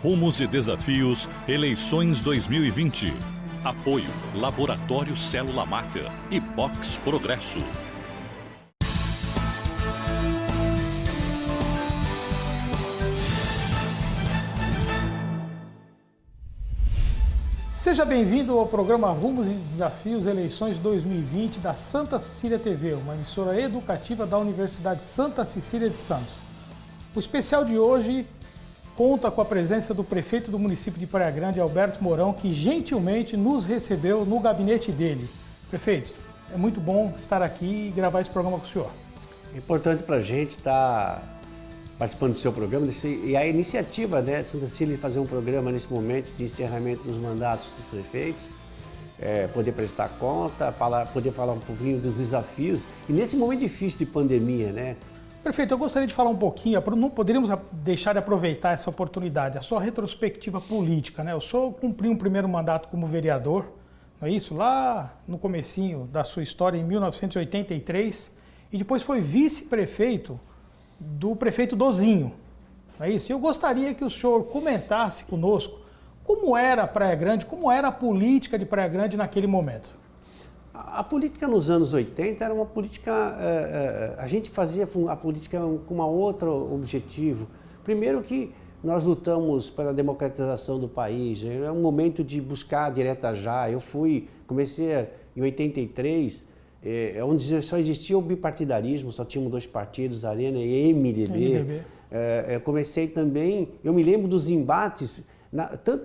Rumos e Desafios, Eleições 2020. Apoio Laboratório Célula Mater e Box Progresso. Seja bem-vindo ao programa Rumos e Desafios Eleições 2020 da Santa Cecília TV, uma emissora educativa da Universidade Santa Cecília de Santos. O especial de hoje conta com a presença do prefeito do município de Praia Grande, Alberto Mourão, que gentilmente nos recebeu no gabinete dele. Prefeito, é muito bom estar aqui e gravar esse programa com o senhor. É importante para a gente estar participando do seu programa e a iniciativa, de Santa Cecília de fazer um programa nesse momento de encerramento dos mandatos dos prefeitos, poder prestar conta, poder falar um pouquinho dos desafios e nesse momento difícil de pandemia, né? Prefeito, eu gostaria de falar um pouquinho, não poderíamos deixar de aproveitar essa oportunidade, a sua retrospectiva política, né? O senhor cumpriu um primeiro mandato como vereador, não é isso? Lá no comecinho da sua história, em 1983, e depois foi vice-prefeito do prefeito Dozinho, não é isso? Eu gostaria que o senhor comentasse conosco como era Praia Grande, como era a política de Praia Grande naquele momento. A política nos anos 80 era uma política, a gente fazia a política com um outro objetivo. Primeiro que nós lutamos pela democratização do país, era um momento de buscar direta já. Comecei em 83, onde só existia o bipartidarismo, só tínhamos dois partidos, Arena e MDB. Eu comecei também, eu me lembro dos embates,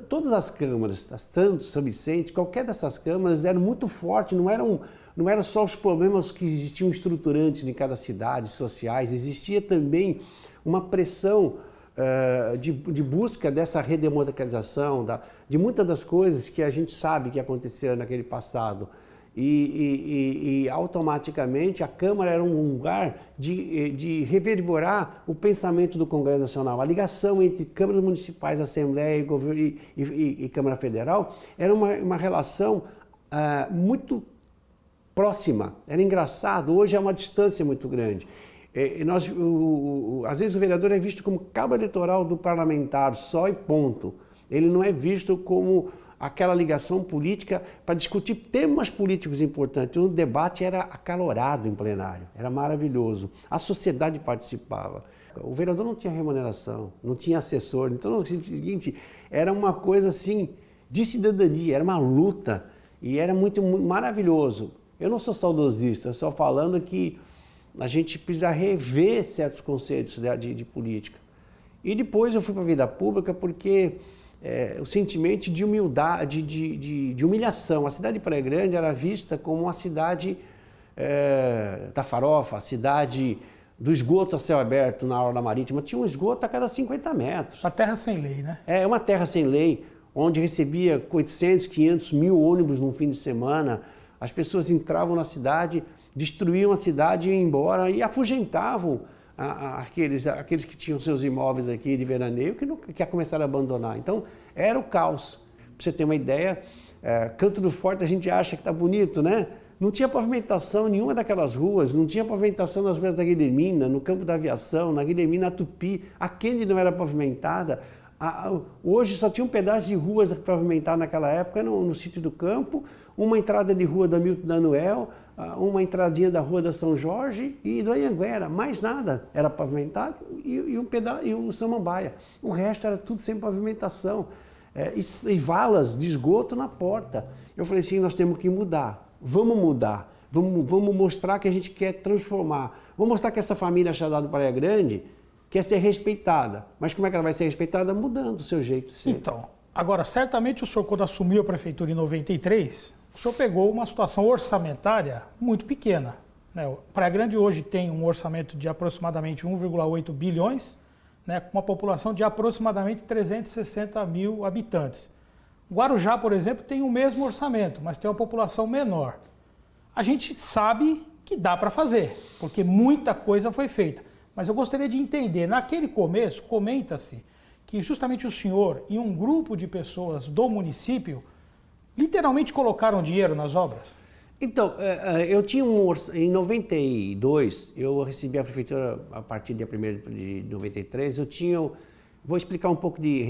todas as câmaras, tanto São Vicente, qualquer dessas câmaras eram muito fortes, não eram só os problemas que existiam estruturantes em cada cidade, sociais, existia também uma pressão de busca dessa redemocratização, de muitas das coisas que a gente sabe que aconteceram naquele passado. E automaticamente a Câmara era um lugar de reverberar o pensamento do Congresso Nacional. A ligação entre câmaras municipais, Assembleia e Câmara Federal era uma relação muito próxima. Era engraçado, hoje é uma distância muito grande. Às vezes o vereador é visto como cabo eleitoral do parlamentar, só e ponto. Ele não é visto como aquela ligação política para discutir temas políticos importantes. O debate era acalorado em plenário, era maravilhoso. A sociedade participava. O vereador não tinha remuneração, não tinha assessor. Então, o seguinte, era uma coisa assim de cidadania, era uma luta e era muito maravilhoso. Eu não sou saudosista, só falando que a gente precisa rever certos conceitos de política. E depois eu fui para a vida pública porque o sentimento de humildade, de humilhação. A cidade de Praia Grande era vista como uma cidade da farofa, a cidade do esgoto a céu aberto na orla marítima. Tinha um esgoto a cada 50 metros. Uma terra sem lei, né? É uma terra sem lei, onde recebia 800, 500 mil ônibus num fim de semana. As pessoas entravam na cidade, destruíam a cidade e iam embora e afugentavam aqueles que tinham seus imóveis aqui de veraneio, que começaram a abandonar. Então, era o caos. Para você ter uma ideia, Canto do Forte a gente acha que está bonito, né? Não tinha pavimentação em nenhuma daquelas ruas, não tinha pavimentação nas ruas da Guilhermina, no Campo da Aviação, na Guilhermina, Tupi, a Kennedy não era pavimentada. Hoje só tinha um pedaço de ruas pavimentadas naquela época no sítio do Campo, uma entrada de rua da Milton Danuel, uma entradinha da rua da São Jorge e do Anhanguera, mais nada era pavimentado e o Samambaia. O resto era tudo sem pavimentação e valas de esgoto na porta. Eu falei assim, nós temos que mudar, vamos mostrar que a gente quer transformar, vamos mostrar que essa família chamada do Praia Grande quer ser respeitada. Mas como é que ela vai ser respeitada? Mudando o seu jeito de ser. Então, agora, certamente o senhor, quando assumiu a prefeitura em 93, o senhor pegou uma situação orçamentária muito pequena, né? Praia Grande hoje tem um orçamento de aproximadamente 1,8 bilhões, né, com uma população de aproximadamente 360 mil habitantes. Guarujá, por exemplo, tem o mesmo orçamento, mas tem uma população menor. A gente sabe que dá para fazer, porque muita coisa foi feita. Mas eu gostaria de entender, naquele começo, comenta-se que justamente o senhor e um grupo de pessoas do município literalmente colocaram dinheiro nas obras? Então, eu tinha em 92, eu recebi a prefeitura a partir do dia 1º de 93, eu tinha Vou explicar um pouco de...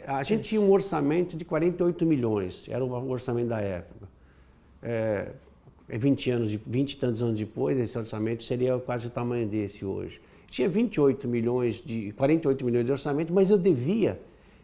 A gente tinha um orçamento de 48 milhões, era o orçamento da época. 20 e tantos anos depois, esse orçamento seria quase o tamanho desse hoje. Tinha 48 milhões de orçamento, mas eu devia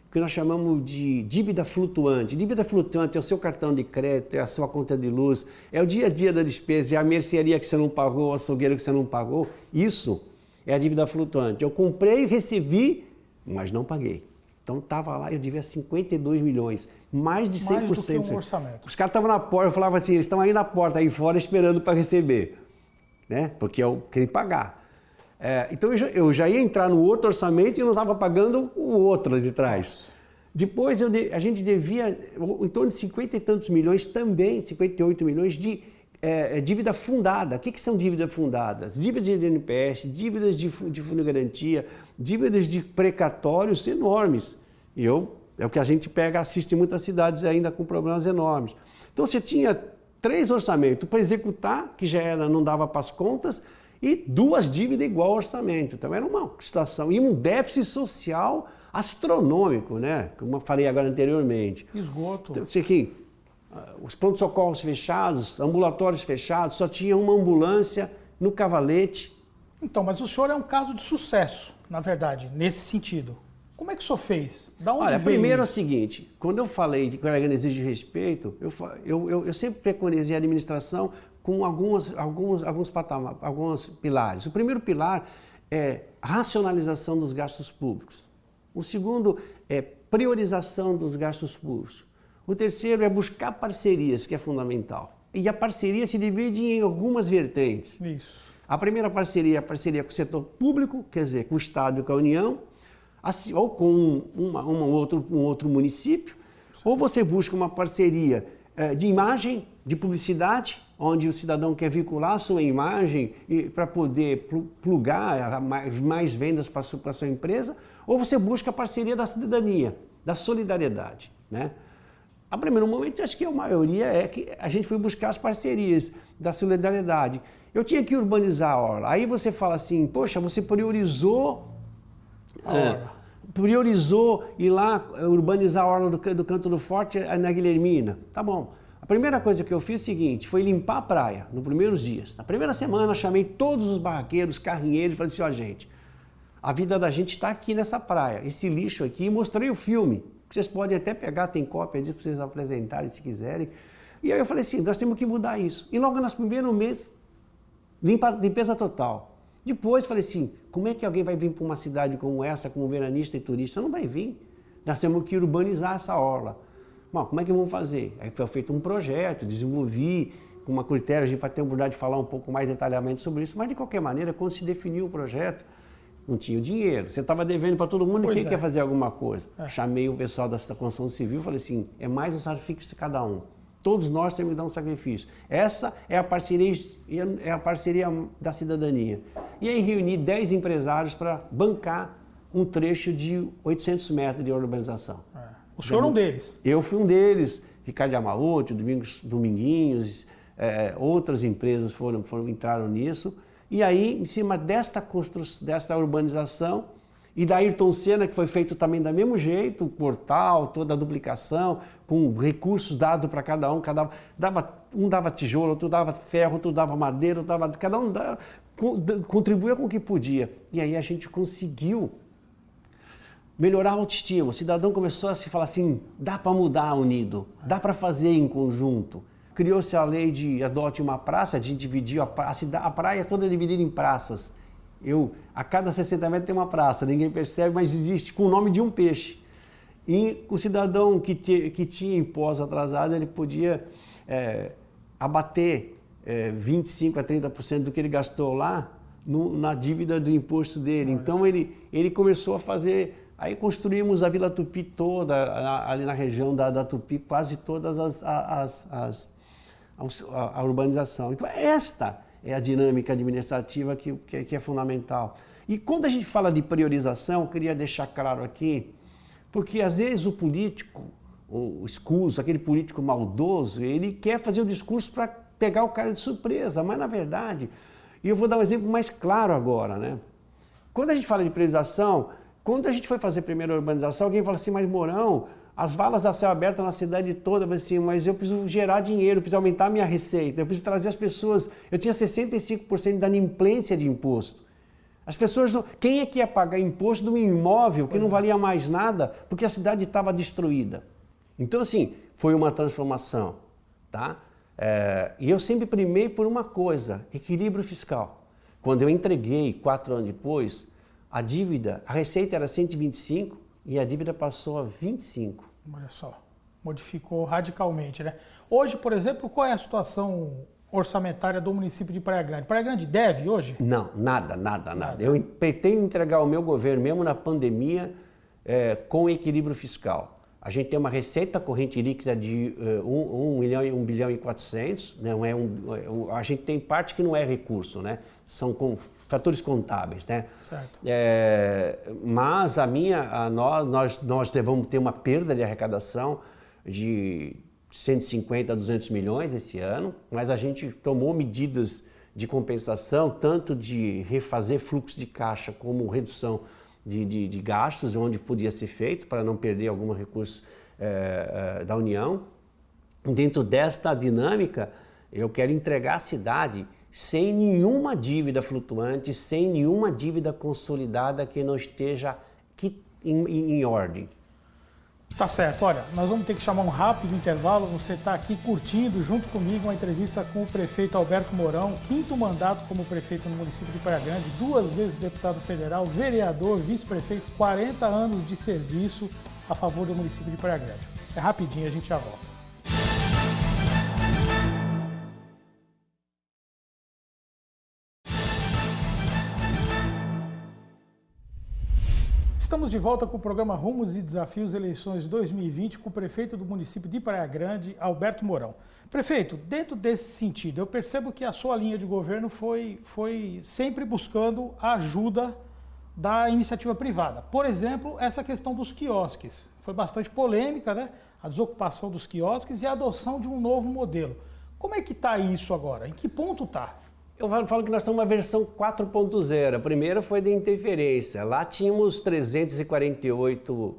o que nós chamamos de dívida flutuante. Dívida flutuante é o seu cartão de crédito, é a sua conta de luz, é o dia a dia da despesa, é a mercearia que você não pagou, o açougueiro que você não pagou. Isso é a dívida flutuante. Eu comprei e recebi, mas não paguei. Então estava lá, eu devia 52 milhões, mais de 100%. Mais do que um orçamento. Os caras estavam na porta, eu falava assim, eles estão aí na porta, aí fora, esperando para receber, né? Porque eu queria pagar. Então eu já ia entrar no outro orçamento e não estava pagando o outro de trás. Depois a gente devia em torno de 50 e tantos milhões também, 58 milhões de dívida fundada. O que são dívidas fundadas? Dívidas de NPS, dívidas de fundo de garantia, dívidas de precatórios enormes. E é o que a gente assiste em muitas cidades ainda com problemas enormes. Então você tinha 3 orçamentos para executar, que já não dava para as contas, e 2 dívidas igual ao orçamento. Então era uma situação, e um déficit social astronômico, né? Como eu falei agora anteriormente. Esgoto. Então, aqui, os pronto-socorros fechados, ambulatórios fechados, só tinha uma ambulância no Cavalete. Então, mas o senhor é um caso de sucesso, na verdade, nesse sentido. Como é que o senhor fez? Da onde veio primeiro isso? é o seguinte, quando eu falei de que a organização exige respeito, eu sempre preconizei a administração com alguns pilares. O primeiro pilar é racionalização dos gastos públicos. O segundo é priorização dos gastos públicos. O terceiro é buscar parcerias, que é fundamental. E a parceria se divide em algumas vertentes. Isso. A primeira parceria é a parceria com o setor público, quer dizer, com o Estado e com a União, ou com um outro município, ou você busca uma parceria de imagem, de publicidade, onde o cidadão quer vincular a sua imagem para poder plugar mais vendas para a sua empresa, ou você busca a parceria da cidadania, da solidariedade, né? A primeiro momento, acho que a maioria é que a gente foi buscar as parcerias da solidariedade. Eu tinha que urbanizar a orla. Aí você fala assim, poxa, você priorizou ir lá urbanizar a orla do Canto do Forte na Guilhermina. Tá bom. A primeira coisa que eu fiz é o seguinte, foi limpar a praia nos primeiros dias. Na primeira semana, chamei todos os barraqueiros, carrinheiros, falei assim, ó, gente, a vida da gente está aqui nessa praia, esse lixo aqui, e mostrei o filme. Vocês podem até pegar, tem cópia disso para vocês apresentarem se quiserem. E aí eu falei assim, nós temos que mudar isso. E logo nos primeiros meses, limpeza total. Depois falei assim, como é que alguém vai vir para uma cidade como essa, como veranista e turista? Não vai vir. Nós temos que urbanizar essa orla. Bom, como é que vamos fazer? Aí foi feito um projeto, desenvolvi com uma critério, a gente vai ter a oportunidade de falar um pouco mais detalhadamente sobre isso, mas de qualquer maneira, quando se definiu o projeto, não tinha o dinheiro. Você estava devendo para todo mundo e quem quer fazer alguma coisa? Chamei o pessoal da construção civil e falei assim, é mais um sacrifício de cada um. Todos nós temos que dar um sacrifício. Essa é a parceria da cidadania. E aí reuni 10 empresários para bancar um trecho de 800 metros de urbanização. O senhor é um deles? Eu fui um deles. Ricardo Yamauchi, Dominguinhos, outras empresas entraram nisso. E aí, em cima desta urbanização, e da Ayrton Senna, que foi feito também do mesmo jeito, o portal, toda a duplicação, com recursos dados para cada um, um dava tijolo, outro dava ferro, outro dava madeira, cada um contribuía com o que podia. E aí a gente conseguiu melhorar a autoestima. O cidadão começou a se falar assim, dá para mudar unido, dá para fazer em conjunto. Criou-se a lei de adote uma praça, a gente dividiu a praia toda dividida em praças. A cada 60 metros tem uma praça, ninguém percebe, mas existe com o nome de um peixe. E o cidadão que tinha imposto atrasado, ele podia abater 25% a 30% do que ele gastou lá na dívida do imposto dele. Então ele começou a fazer... Aí construímos a Vila Tupi toda, ali na região da Tupi, quase todas a urbanização. Então esta é a dinâmica administrativa que é fundamental. E quando a gente fala de priorização, eu queria deixar claro aqui, porque às vezes o político, o escuso, aquele político maldoso, ele quer fazer o discurso para pegar o cara de surpresa, mas na verdade, e eu vou dar um exemplo mais claro agora, né? Quando a gente fala de priorização, Quando a gente foi fazer a primeira urbanização, alguém falou assim, mas Mourão, as valas a céu aberto na cidade toda, mas eu preciso gerar dinheiro, eu preciso aumentar a minha receita, eu preciso trazer as pessoas. Eu tinha 65% da inadimplência de imposto. As pessoas não... Quem é que ia pagar imposto de um imóvel que não valia mais nada porque a cidade estava destruída? Então, assim, foi uma transformação, tá? E eu sempre primei por uma coisa, equilíbrio fiscal. Quando eu entreguei, 4 anos depois, a dívida, a receita era 125 e a dívida passou a 25. Olha só, modificou radicalmente, né? Hoje, por exemplo, qual é a situação orçamentária do município de Praia Grande? Praia Grande deve hoje? Não, nada. Eu pretendo entregar o meu governo, mesmo na pandemia, com equilíbrio fiscal. A gente tem uma receita corrente líquida de 1 bilhão e 400, né? A gente tem parte que não é recurso, né? São fatores contábeis, né? Certo. Mas nós vamos ter uma perda de arrecadação de 150 a 200 milhões esse ano, mas a gente tomou medidas de compensação, tanto de refazer fluxo de caixa como redução de gastos, onde podia ser feito, para não perder algum recurso da União. Dentro desta dinâmica, eu quero entregar a cidade sem nenhuma dívida flutuante, sem nenhuma dívida consolidada que não esteja em ordem. Tá certo. Olha, nós vamos ter que chamar um rápido intervalo. Você está aqui curtindo, junto comigo, uma entrevista com o prefeito Alberto Mourão, 5º mandato como prefeito no município de Praia Grande, 2 vezes deputado federal, vereador, vice-prefeito, 40 anos de serviço a favor do município de Praia Grande. É rapidinho, a gente já volta. Estamos de volta com o programa Rumos e Desafios Eleições 2020 com o prefeito do município de Praia Grande, Alberto Mourão. Prefeito, dentro desse sentido, eu percebo que a sua linha de governo foi sempre buscando a ajuda da iniciativa privada. Por exemplo, essa questão dos quiosques. Foi bastante polêmica, né? A desocupação dos quiosques e a adoção de um novo modelo. Como é que está isso agora? Em que ponto está? Eu falo que nós estamos numa versão 4.0. A primeira foi de interferência. Lá tínhamos 348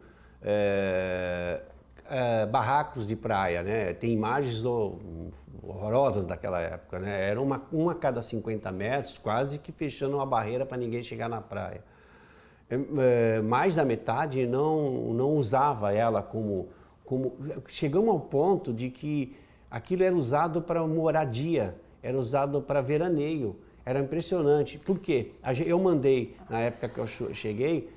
barracos de praia, né? Tem imagens horrorosas daquela época, né? Era uma a cada 50 metros, quase que fechando uma barreira para ninguém chegar na praia. Mais da metade não usava ela como... Chegamos ao ponto de que aquilo era usado para moradia, era usado para veraneio, era impressionante. Por quê? Eu mandei, na época que eu cheguei,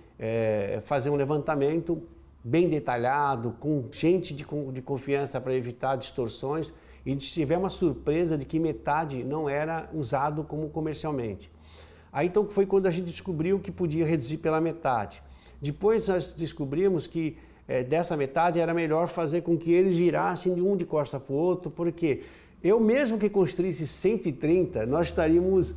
fazer um levantamento bem detalhado, com gente de confiança para evitar distorções, e tivemos uma surpresa de que metade não era usado como comercialmente. Aí então foi quando a gente descobriu que podia reduzir pela metade. Depois nós descobrimos que dessa metade era melhor fazer com que eles girassem de um de costa para o outro, porque eu mesmo que construísse 130, nós estaríamos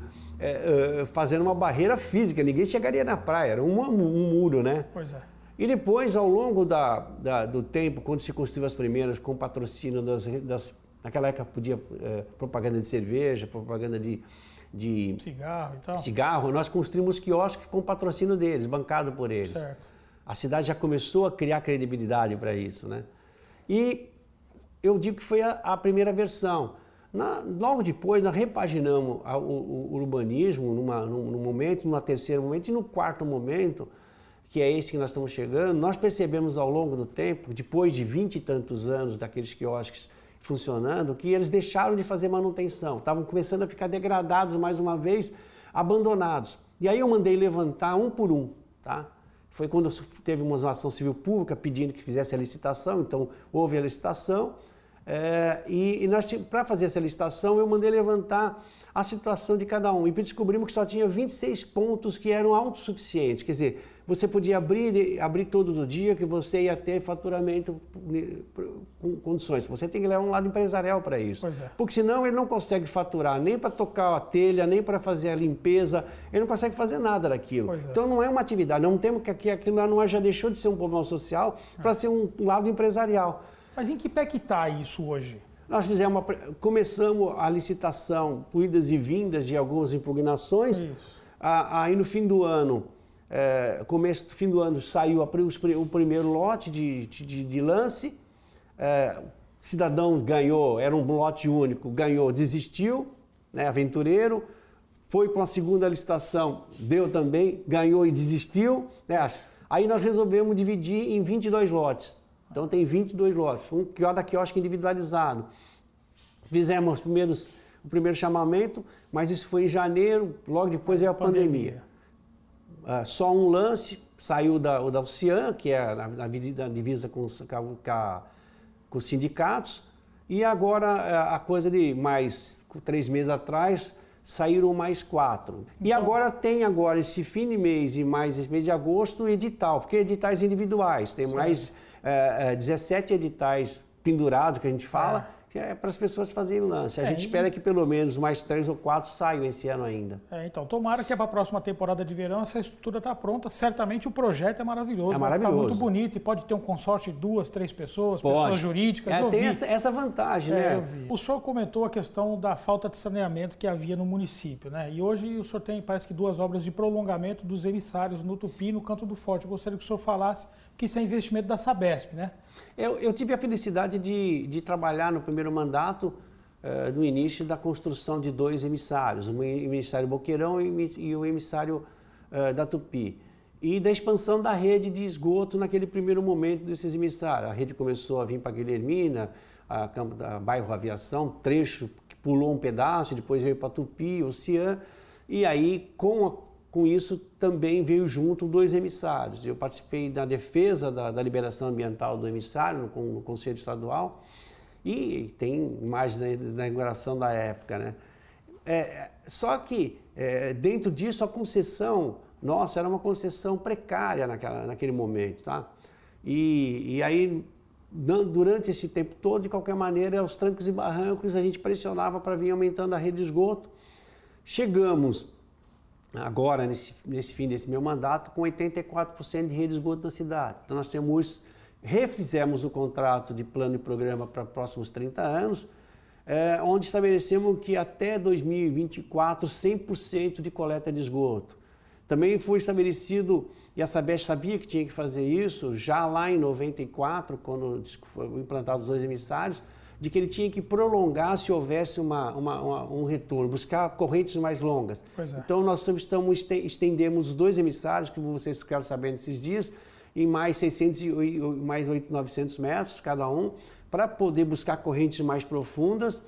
fazendo uma barreira física, ninguém chegaria na praia, era um muro, né? Pois é. E depois, ao longo do tempo, quando se construiu as primeiras, com patrocínio naquela época podia propaganda de cerveja, propaganda de cigarro e tal. Cigarro, nós construímos quiosques com patrocínio deles, bancado por eles. Certo. A cidade já começou a criar credibilidade para isso, né? E eu digo que foi a primeira versão. Logo depois, nós repaginamos o urbanismo num momento, num terceiro momento e no quarto momento, que é esse que nós estamos chegando. Nós percebemos ao longo do tempo, depois de 20 e tantos anos daqueles quiosques funcionando, que eles deixaram de fazer manutenção, estavam começando a ficar degradados mais uma vez, abandonados. E aí eu mandei levantar um por um, tá? Foi quando teve uma ação civil pública pedindo que fizesse a licitação, então houve a licitação, e para fazer essa licitação eu mandei levantar a situação de cada um, e descobrimos que só tinha 26 pontos que eram autossuficientes, quer dizer, você podia abrir todo o dia que você ia ter faturamento com condições. Você tem que levar um lado empresarial para isso. Pois é. Porque senão ele não consegue faturar nem para tocar a telha, nem para fazer a limpeza, ele não consegue fazer nada daquilo. Pois é. Então não é uma atividade, não temos que aquilo lá já deixou de ser um problema social para ser um lado empresarial. Mas em que pé que está isso hoje? Nós começamos a licitação por idas e vindas de algumas impugnações, aí no fim do ano fim do ano saiu o primeiro lote de lance, cidadão ganhou, era um lote único, ganhou, desistiu, né, aventureiro, foi para uma segunda licitação, deu também, ganhou e desistiu, né? Aí nós resolvemos dividir em 22 lotes. Então tem 22 lotes, cada quiosque individualizado. Fizemos o primeiro chamamento, mas isso foi em janeiro, logo depois veio a pandemia. Só um lance, saiu da Ocean, que é na divisa com os sindicatos, e agora, a coisa de mais 3 meses atrás, saíram mais 4. Então, e agora tem esse fim de mês e mais esse mês de agosto, edital, porque editais individuais, tem mais 17 editais pendurados, que a gente fala, que é para as pessoas fazerem lance. A gente espera que pelo menos mais 3 ou 4 saiam esse ano ainda. Então, tomara que para a próxima temporada de verão essa estrutura está pronta. Certamente o projeto é maravilhoso. É vai maravilhoso. ficar muito bonito e pode ter um consórcio de 2, 3 pessoas, pessoas jurídicas. Tem essa vantagem, né? Eu vi. O senhor comentou a questão da falta de saneamento que havia no município, né? E hoje o senhor tem, parece que 2 obras de prolongamento dos emissários no Tupi e no Canto do Forte. Eu gostaria que o senhor falasse que isso é investimento da Sabesp, né? Eu tive a felicidade de trabalhar no primeiro mandato, no início da construção de 2 emissários, o emissário Boqueirão e o emissário da Tupi. E da expansão da rede de esgoto naquele primeiro momento desses emissários. A rede começou a vir para Guilhermina, bairro Aviação, trecho que pulou um pedaço, depois veio para Tupi, Ocean, e aí com isso também veio junto 2 emissários. Eu participei da defesa da liberação ambiental do emissário no Conselho Estadual e tem imagens da inauguração da época, né? Só que dentro disso a concessão, nossa, era uma concessão precária naquele momento, tá? E aí, durante esse tempo todo, de qualquer maneira, aos trancos e barrancos, a gente pressionava para vir aumentando a rede de esgoto. Chegamos agora, nesse fim desse meu mandato, com 84% de rede de esgoto na cidade. Então nós refizemos o contrato de plano e programa para os próximos 30 anos, onde estabelecemos que até 2024, 100% de coleta de esgoto. Também foi estabelecido, e a Sabesp sabia que tinha que fazer isso, já lá em 94, quando foram implantados os 2 emissários, de que ele tinha que prolongar se houvesse um retorno, buscar correntes mais longas. Então nós estendemos os 2 emissários, que vocês ficaram sabendo esses dias, em mais 600 e mais 900 metros cada um, para poder buscar correntes mais profundas.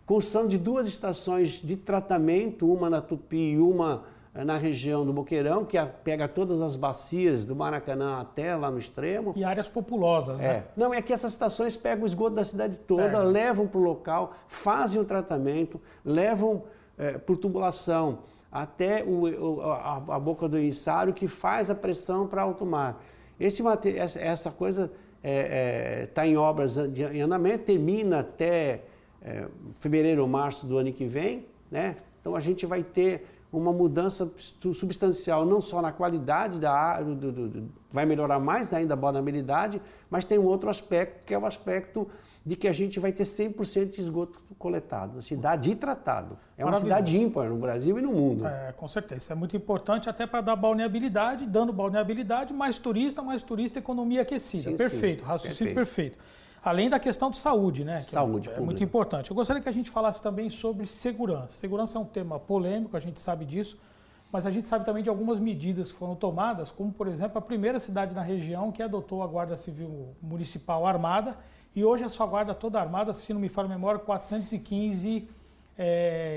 Construção de 2 estações de tratamento, uma na Tupi e uma na região do Boqueirão, que pega todas as bacias do Maracanã até lá no extremo. E áreas populosas, né? Não, é que essas estações pegam o esgoto da cidade toda, levam para o local, fazem o tratamento, levam por tubulação até a boca do emissário, que faz a pressão para alto mar. Essa coisa está em obras em andamento, termina até fevereiro ou março do ano que vem, né? Então a gente vai ter uma mudança substancial, não só na qualidade da água, vai melhorar mais ainda a bonabilidade, mas tem um outro aspecto, que é o aspecto de que a gente vai ter 100% de esgoto coletado, uma cidade e tratado. É uma cidade ímpar no Brasil e no mundo. Com certeza, isso é muito importante até para dar balneabilidade, dando balneabilidade, mais turista, economia aquecida. Sim, perfeito, raciocínio perfeito. Além da questão de saúde, né? Saúde é muito importante. Eu gostaria que a gente falasse também sobre segurança. Segurança é um tema polêmico, a gente sabe disso, mas a gente sabe também de algumas medidas que foram tomadas, como, por exemplo, a primeira cidade na região que adotou a Guarda Civil Municipal armada, e hoje a sua guarda toda armada, se não me falha a memória, 415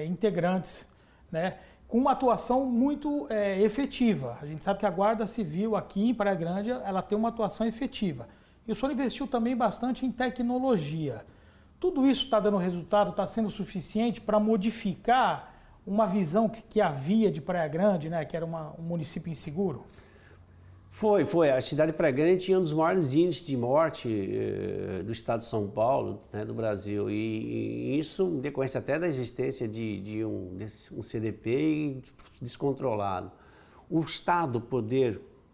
integrantes, né? Com uma atuação muito efetiva. A gente sabe que a Guarda Civil aqui em Praia Grande, ela tem uma atuação efetiva. E o senhor investiu também bastante em tecnologia. Tudo isso está dando resultado, está sendo suficiente para modificar uma visão que havia de Praia Grande, né, que era um município inseguro? Foi. A cidade de Praia Grande tinha um dos maiores índices de morte do estado de São Paulo, né, do Brasil. E isso em decorrência até da existência de um CDP descontrolado. O Estado,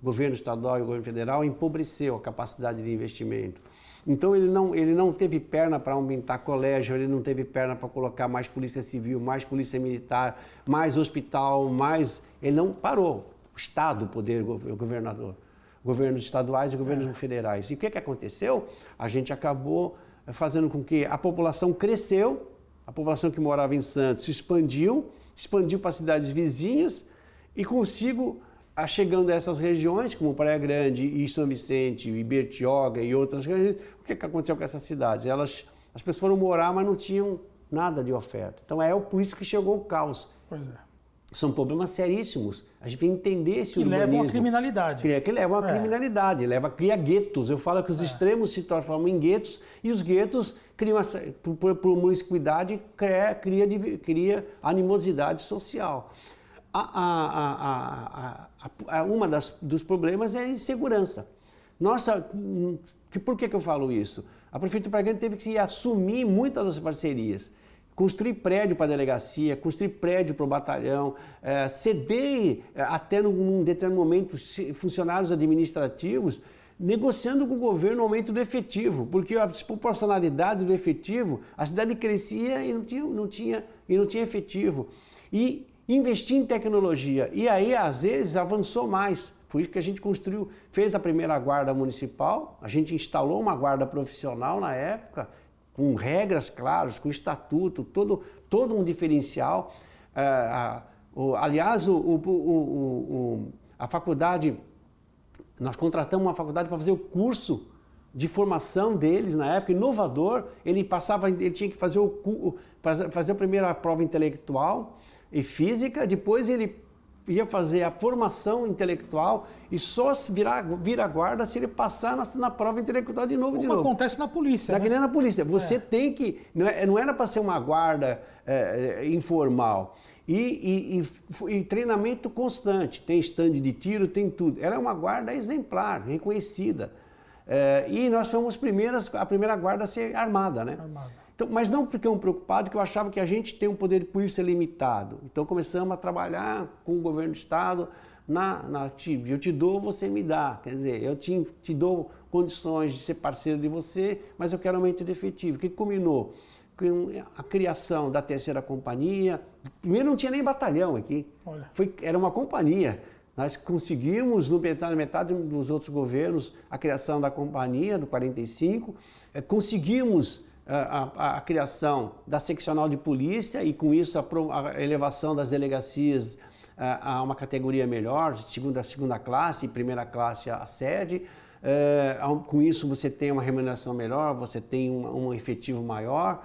governo estadual e o governo federal, empobreceu a capacidade de investimento. Então ele não teve perna para aumentar colégio, ele não teve perna para colocar mais polícia civil, mais polícia militar, mais hospital, ele não parou. Estado, o poder, o governador. Governos estaduais e governos federais. E o que aconteceu? A gente acabou fazendo com que a população cresceu, a população que morava em Santos se expandiu para cidades vizinhas e consigo, chegando a essas regiões, como Praia Grande e São Vicente, e Bertioga e outras regiões, o que aconteceu com essas cidades? As pessoas foram morar, mas não tinham nada de oferta. Então por isso que chegou o caos. Pois é. São problemas seríssimos. A gente tem que entender esse urbanismo. Que levam à criminalidade. Que levam à criminalidade, cria guetos. Eu falo que os extremos se transformam em guetos e os guetos criam, por promiscuidade, cria animosidade social. Uma dos problemas é a insegurança. Por que eu falo isso? A Prefeitura de Praia Grande teve que assumir muitas das parcerias. Construir prédio para a delegacia, construir prédio para o batalhão, ceder até num determinado momento funcionários administrativos, negociando com o governo o aumento do efetivo, porque a desproporcionalidade do efetivo, a cidade crescia e não tinha efetivo. E investir em tecnologia, e aí às vezes avançou mais. Por isso que a gente fez a primeira guarda municipal, a gente instalou uma guarda profissional na época, com regras claras, com estatuto, todo um diferencial. Aliás, a faculdade, nós contratamos uma faculdade para fazer o curso de formação deles na época, inovador. Ele tinha que fazer a primeira prova intelectual e física, depois ele ia fazer a formação intelectual e só vira guarda se ele passar na prova intelectual de novo. Como acontece na polícia. Que nem na polícia. Você tem que... Não era para ser uma guarda informal. E treinamento constante. Tem stand de tiro, tem tudo. Ela é uma guarda exemplar, reconhecida. E nós fomos a primeira guarda a ser armada, né? Então, mas não ficamos preocupados, que eu achava que a gente tem um poder de polícia limitado. Então começamos a trabalhar com o governo do estado, eu te dou, você me dá. Quer dizer, eu te dou condições de ser parceiro de você, mas eu quero aumento de efetivo. O que combinou? Com a criação da terceira companhia. Primeiro não tinha nem batalhão aqui. Era uma companhia. Nós conseguimos, na metade dos outros governos, a criação da companhia, do 45. Conseguimos a criação da seccional de polícia e com isso a elevação das delegacias a uma categoria melhor, segunda classe e primeira classe a sede. Com isso você tem uma remuneração melhor, você tem um efetivo maior.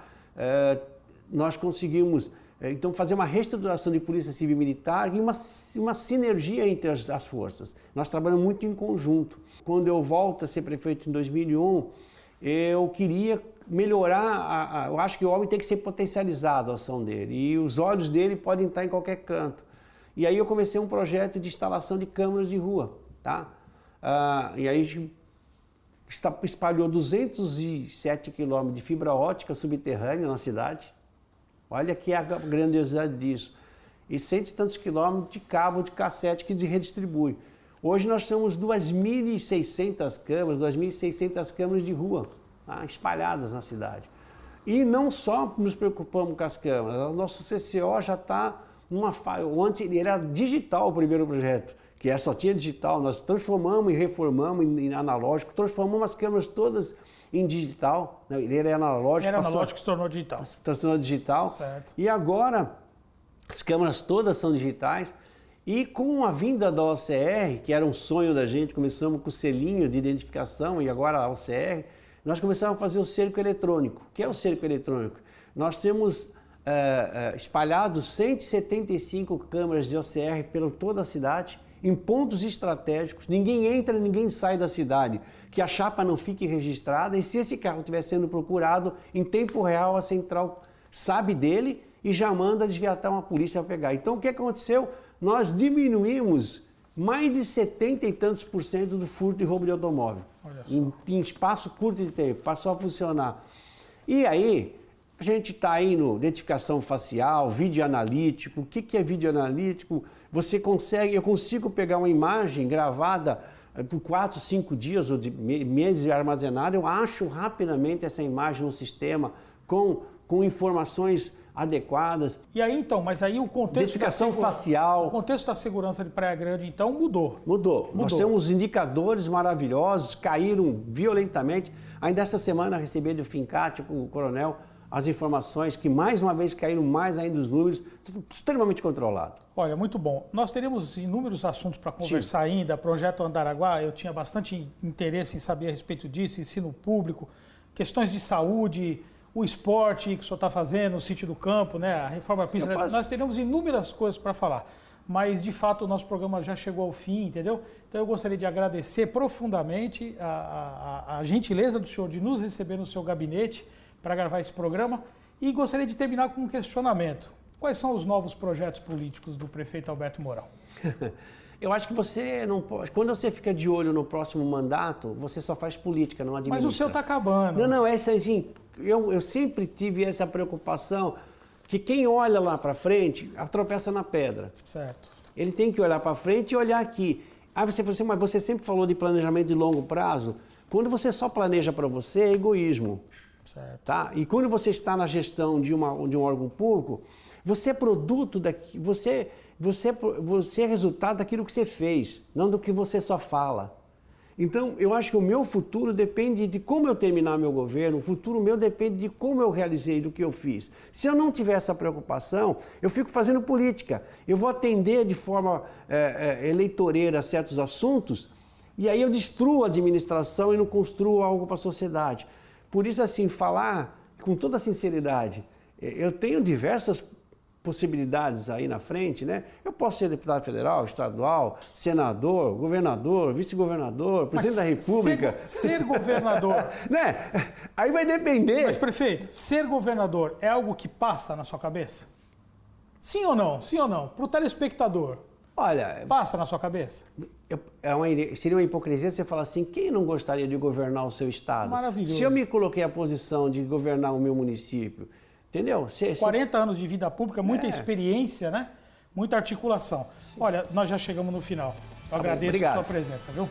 Nós conseguimos então fazer uma reestruturação de polícia civil e militar e uma sinergia entre as forças. Nós trabalhamos muito em conjunto. Quando eu volto a ser prefeito em 2001, eu queria melhorar, eu acho que o homem tem que ser potencializado a ação dele e os olhos dele podem estar em qualquer canto. E aí eu comecei um projeto de instalação de câmeras de rua, tá? E aí a gente espalhou 207 quilômetros de fibra ótica subterrânea na cidade. Olha que a grandiosidade disso. E 100 e tantos quilômetros de cabo de cassete que redistribui. Hoje nós temos 2.600 câmeras de rua, tá? Espalhadas na cidade. E não só nos preocupamos com as câmeras, o nosso CCO já está numa fase. Antes ele era digital o primeiro projeto, que só tinha digital. Nós transformamos e reformamos em analógico, transformamos as câmeras todas em digital. Ele era analógico. Era analógico, se tornou digital. Se tornou digital. Certo. E agora as câmeras todas são digitais. E com a vinda da OCR, que era um sonho da gente, começamos com o selinho de identificação e agora a OCR, nós começamos a fazer o cerco eletrônico. O que é o cerco eletrônico? Nós temos espalhados 175 câmeras de OCR por toda a cidade, em pontos estratégicos. Ninguém entra, ninguém sai da cidade, que a chapa não fique registrada, e se esse carro estiver sendo procurado, em tempo real a central sabe dele e já manda desviar uma polícia para pegar. Então o que aconteceu? Nós diminuímos mais de 70 e tantos % do furto e roubo de automóvel. Em espaço curto de tempo, passou a funcionar. E aí, a gente está aí no identificação facial, vídeo analítico. O que é vídeo analítico? Eu consigo pegar uma imagem gravada por 4, 5 dias ou de meses armazenada, eu acho rapidamente essa imagem no sistema com com informações adequadas. E aí, então, mas aí o contexto Identificação facial. O contexto da segurança de Praia Grande, então, mudou. Mudou. Nós temos indicadores maravilhosos, caíram violentamente. Ainda essa semana recebi do Fincate, com o coronel, as informações que mais uma vez caíram mais ainda os números, tudo extremamente controlado. Olha, muito bom. Nós teremos inúmeros assuntos para conversar ainda. Projeto Andaraguá, eu tinha bastante interesse em saber a respeito disso, ensino público, questões de saúde, o esporte que o senhor está fazendo, o sítio do campo, né? A reforma pista. Nós teremos inúmeras coisas para falar. Mas, de fato, o nosso programa já chegou ao fim, entendeu? Então, eu gostaria de agradecer profundamente a gentileza do senhor de nos receber no seu gabinete para gravar esse programa. E gostaria de terminar com um questionamento. Quais são os novos projetos políticos do prefeito Alberto Mourão? Eu acho que você não pode... Quando você fica de olho no próximo mandato, você só faz política, não administra. Mas o seu está acabando. Não, é assim, eu sempre tive essa preocupação que quem olha lá para frente, tropeça na pedra. Certo. Ele tem que olhar para frente e olhar aqui. Você falou assim, mas você sempre falou de planejamento de longo prazo. Quando você só planeja para você, é egoísmo. Certo. Tá? E quando você está na gestão de um órgão público, você é produto daqui, você é resultado daquilo que você fez, não do que você só fala. Então, eu acho que o meu futuro depende de como eu terminar meu governo, o futuro meu depende de como eu realizei, do que eu fiz. Se eu não tiver essa preocupação, eu fico fazendo política. Eu vou atender de forma eleitoreira certos assuntos e aí eu destruo a administração e não construo algo para a sociedade. Por isso, assim, falar com toda sinceridade, eu tenho diversas possibilidades aí na frente, né? Eu posso ser deputado federal, estadual, senador, governador, vice-governador, presidente da República. Ser governador. Né? Aí vai depender. Mas, prefeito, ser governador é algo que passa na sua cabeça? Sim ou não? Sim ou não? Para o telespectador. Olha, passa na sua cabeça? Seria uma hipocrisia você falar assim, quem não gostaria de governar o seu estado? Maravilhoso. Se eu me coloquei à posição de governar o meu município, entendeu? 40 anos de vida pública, muita experiência, né? Muita articulação. Olha, nós já chegamos no final. Eu agradeço a sua presença, viu?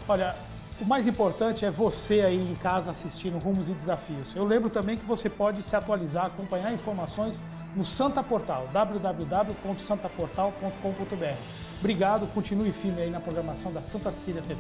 Olha, o mais importante é você aí em casa assistindo Rumos e Desafios. Eu lembro também que você pode se atualizar, acompanhar informações no Santa Portal, www.santaportal.com.br. Obrigado, continue firme aí na programação da Santa Cecília TV.